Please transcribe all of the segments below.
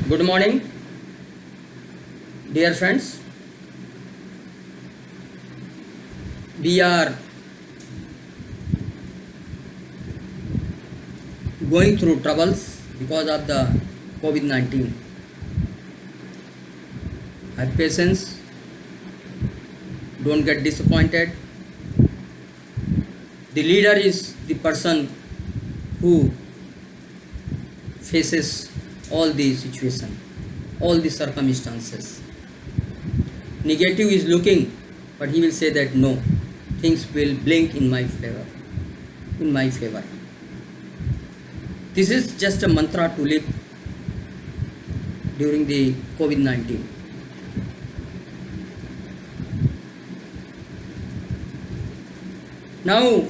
Good morning, dear friends. We are going through troubles because of the COVID-19. Have patience, don't get disappointed. The leader is the person who faces all the situation, all the circumstances. Negative is looking, but he will say that no, things will blink in my favor. This is just a mantra to live during the COVID-19. Now,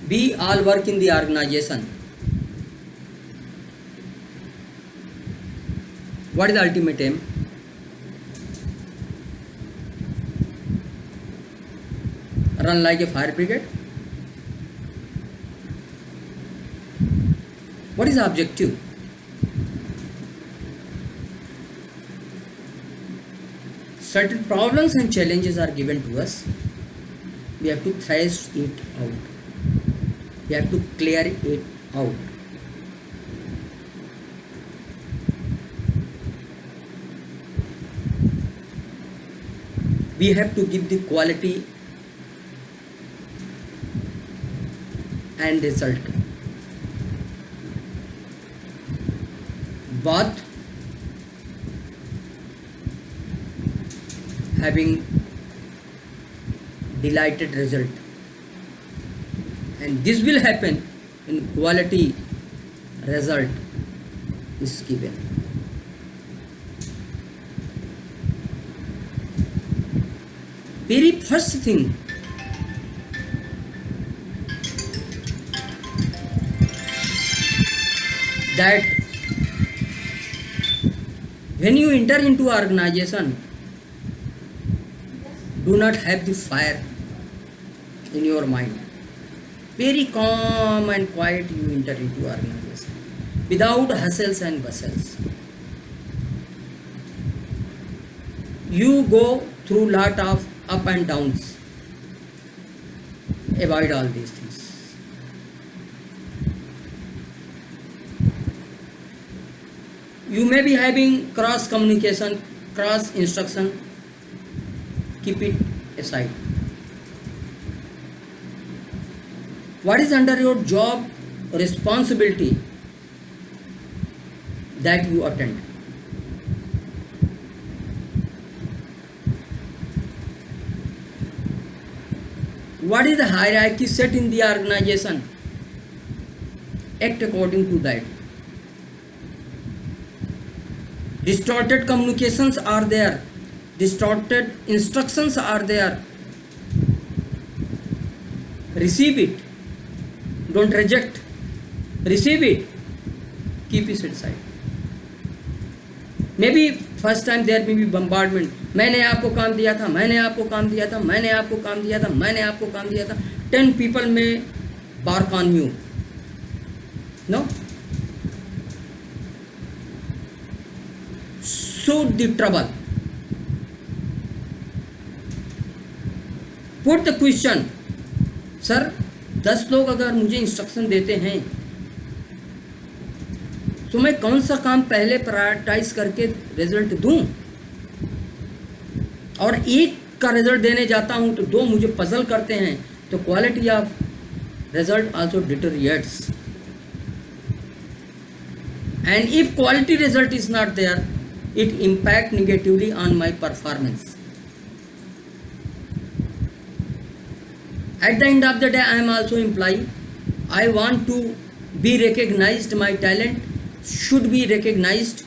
we all work in the organization. What is the ultimate aim? Run like a fire brigade? What is the objective? Certain problems and challenges are given to us. We have to thrash it out. We have to clear it out. We have to give the quality and result. Both having delighted result, and this will happen when quality result is given. Very first thing, that when you enter into organization, do not have the fire in your mind. Very calm and quiet you enter into organization, without hustles and bustles. You go through lot of up and downs. Avoid all these things. You may be having cross communication, cross instruction. Keep it aside. What is under your job responsibility that you attend? What is the hierarchy set in the organization? Act according to that. Distorted communications are there. Distorted instructions are there. Receive it. Don't reject. Receive it. Keep it aside. Maybe first time there may be bombardment. मैंने आपको काम दिया था, मैंने आपको काम दिया था, मैंने आपको काम दिया था, मैंने आपको काम दिया था. 10 people may bark on you. No? Suit the trouble. Put the question. Sir 10 लोग अगर मुझे इंस्ट्रक्शन देते हैं तो मैं कौन सा काम पहले प्रायोरिटाइज करके रिजल्ट दूं, और एक का रिजल्ट देने जाता हूं तो 2 मुझे पजल करते हैं, तो quality of result also deteriorates. And if quality result is not there, it impact negatively on my performance. At the end of the day, I am also employee. I want to be recognized. My talent should be recognized.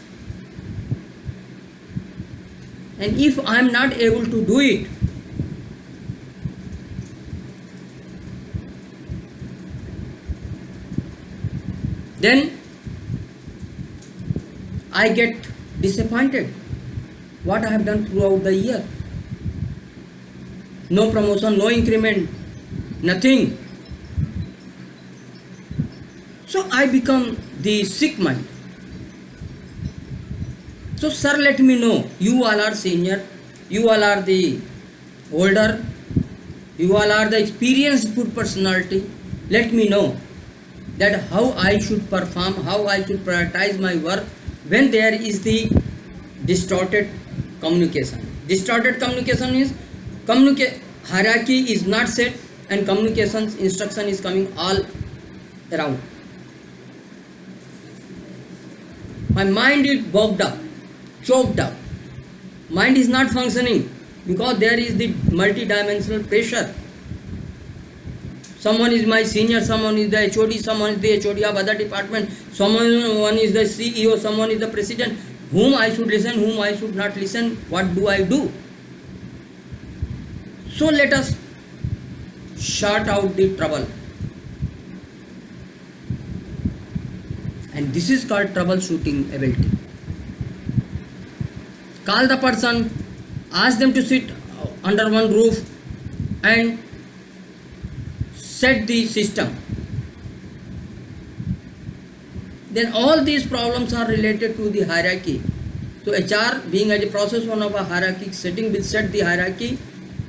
And if I am not able to do it, then I get disappointed. What I have done throughout the year. No promotion, no increment, nothing. So I become the sick mind. So sir, let me know, you all are senior, you all are the older, you all are the experienced good personality. Let me know that how I should perform, how I should prioritize my work when there is the distorted communication. Distorted communication means hierarchy is not set and communication instruction is coming all around. My mind is bogged up, choked up. Mind is not functioning because there is the multi-dimensional pressure. Someone is my senior, someone is the HOD, someone is the HOD of other department, someone is the CEO, someone is the president. Whom I should listen, whom I should not listen, what do I do? So let us sort out the trouble. And this is called troubleshooting ability. Call the person, ask them to sit under one roof and set the system. Then all these problems are related to the hierarchy. So HR, being as a process one of a hierarchy setting, will set the hierarchy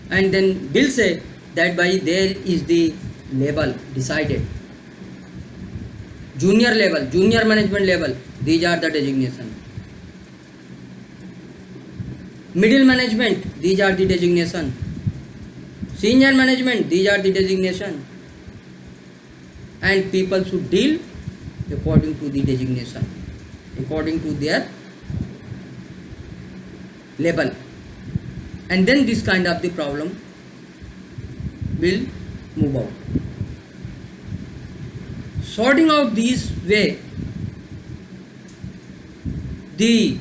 and then will say that by there is the level decided. Junior level, junior management level, these are the designation. Middle management, these are the designation. Senior management, these are the designation. And people should deal according to the designation, according to their level. And then this kind of the problem will move out. Sorting out this way, the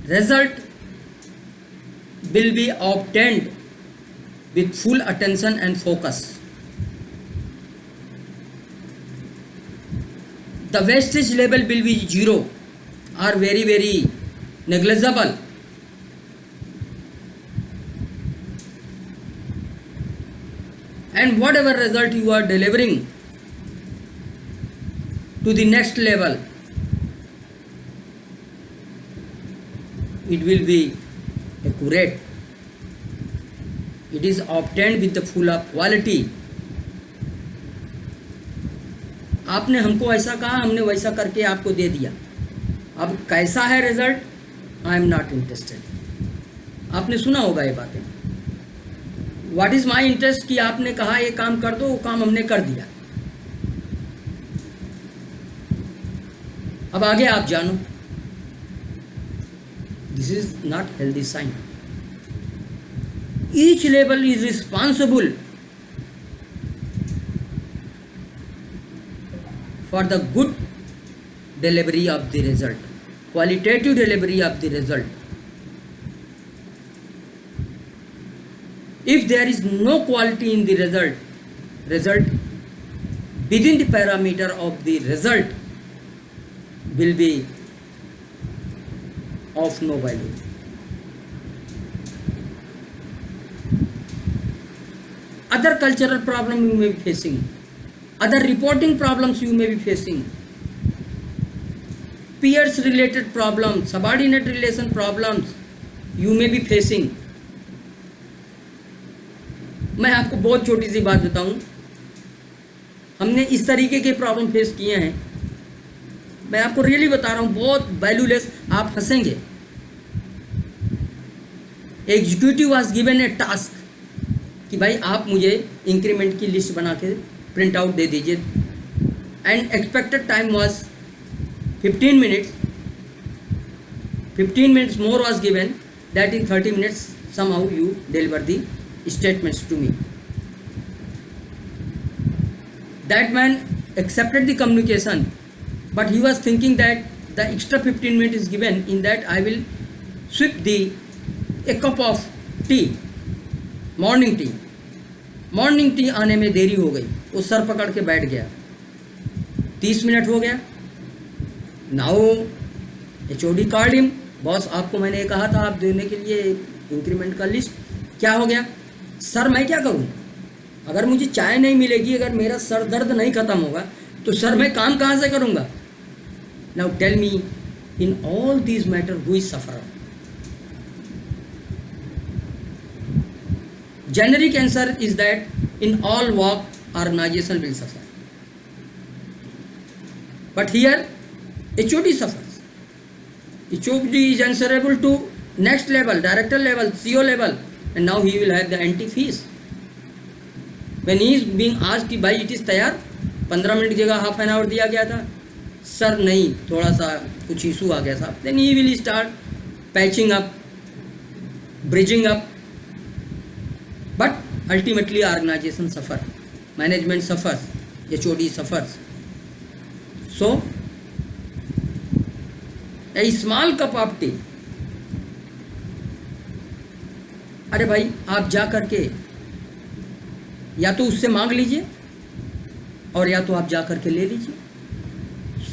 result will be obtained with full attention and focus. The wastage level will be zero or very negligible. And whatever result you are delivering to the next level, it will be accurate. It is obtained with the full of quality. आपने हमको ऐसा कहा, हमने वैसा करके आपको दे दिया. अब कैसा है result, I am not interested. आपने सुना होगा ये बातें. व्हाट इज माई इंटरेस्ट कि आपने कहा ये काम कर दो, वो काम हमने कर दिया. अब आगे आप जानो. This is not healthy sign. Each level is responsible for the good delivery of the result, qualitative delivery of the result. If there is no quality in the result within the parameter of the result will be of no value. Other cultural problem you may be facing, other reporting problems you may be facing, peers related problems, subordinate relation problems you may be facing. मैं आपको बहुत छोटी सी बात बताऊं, हमने इस तरीके के प्रॉब्लम फेस किए हैं. मैं आपको रियली बता रहा हूं, बहुत वैल्यूलेस. आप हंसेंगे. Executive was given a task कि भाई आप मुझे इंक्रीमेंट की लिस्ट बना के प्रिंट आउट दे दीजिए. And expected time was 15 minutes. 15 minutes more was given, that in 30 minutes somehow you deliver the statements to me. That man accepted the communication, but he was thinking that the extra 15 minutes is given, in that I will sip a cup of tea, morning tea. Morning tea आने में देरी हो गई. वो sir पकड़ के बैठ गया. 30 मिनट हो गया. Now HOD called him. Boss, आपको मैंने कहा था आप देने के लिए इंक्रीमेंट का लिस्ट. क्या हो गया? सर मैं क्या करूं, अगर मुझे चाय नहीं मिलेगी, अगर मेरा सर दर्द नहीं खत्म होगा, तो सर मैं काम कहाँ से करूँगा? Now tell me, in all these matter who is sufferer? Generic answer is that in all work organization will suffer, but here HOD suffers. HOD is answerable to next level, director level, CO level, and now he will have the anti fees. When he is being asked कि भाई it is तैयार, 15 minute की जगह half an hour दिया गया था, sir नहीं, थोड़ा सा कुछ इशू आ गया था, then he will start patching up, bridging up. But ultimately organization suffer, management suffers, HOD suffers. So a small cup of tea, अरे भाई आप जा करके या तो उससे मांग लीजिए और या तो आप जा करके ले लीजिए.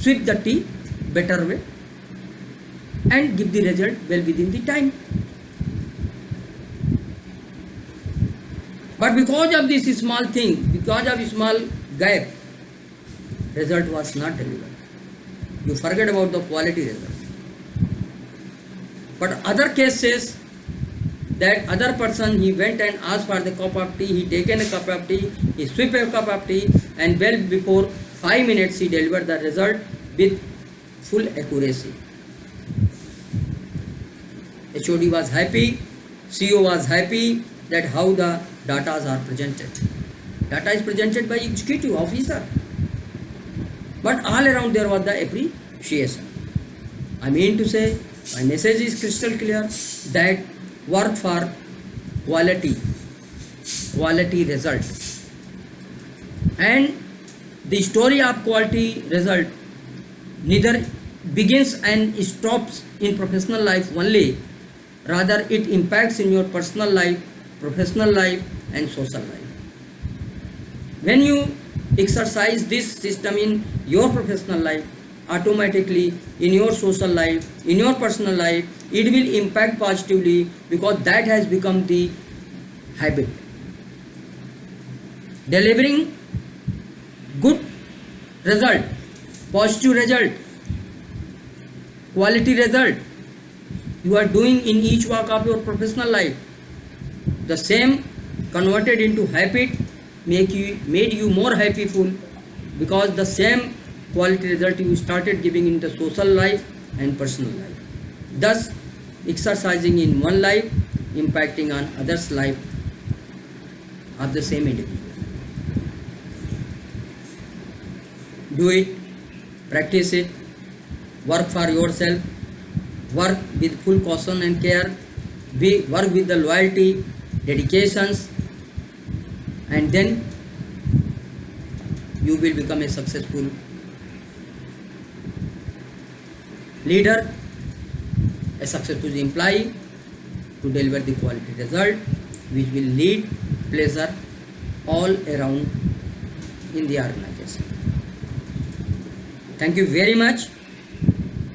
Sip the tea better way and give the result well within the time. But because of this small thing, because of small gap, result was not delivered. You forget about the quality result. But other case says that other person, he went and asked for the cup of tea, he taken a cup of tea, he sweep a cup of tea, and well before 5 minutes he delivered the result with full accuracy. HOD was happy, CO was happy that how the data are presented. Data is presented by executive officer, but all around there was the appreciation. I mean to say, my message is crystal clear that work for quality result, and the story of quality result neither begins and stops in professional life only, rather it impacts in your personal life, professional life and social life. When you exercise this system in your professional life, automatically in your social life, in your personal life, it will impact positively, because that has become the habit. Delivering good result, positive result, quality result, you are doing in each walk of your professional life. The same converted into habit made you more happyful, because the same quality result you started giving in the social life and personal life. Thus, exercising in one life, impacting on others' life of the same individual. Do it, practice it, work for yourself, work with full caution and care, work with the loyalty, dedications, and then you will become a successful leader, a successful employee, to deliver the quality result which will lead pleasure all around in the organization. Thank you very much.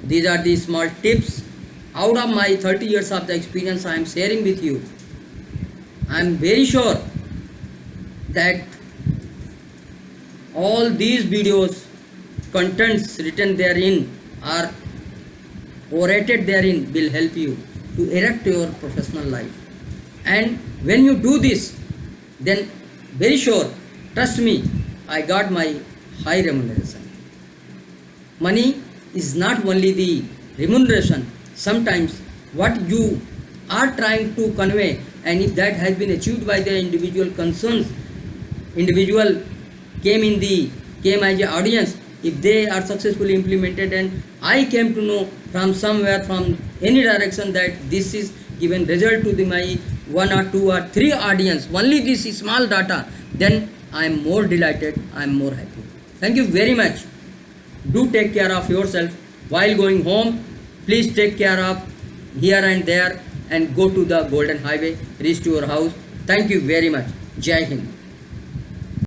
These are the small tips out of my 30 years of the experience I am sharing with you. I am very sure that all these videos, contents written therein or orated therein will help you to erect your professional life. And when you do this, then very sure, trust me, I got my high remuneration. Money is not only the remuneration. Sometimes what you are trying to convey, and if that has been achieved by the individual concerns, individual came as an audience, if they are successfully implemented, and I came to know from somewhere, from any direction, that this is given result to my 1 or 2 or 3 audience, only this is small data, then I am more delighted, I am more happy. Thank you very much. Do take care of yourself. While going home, please take care of here and there, and go to the golden highway, reach to your house. Thank you very much. Jai Hind.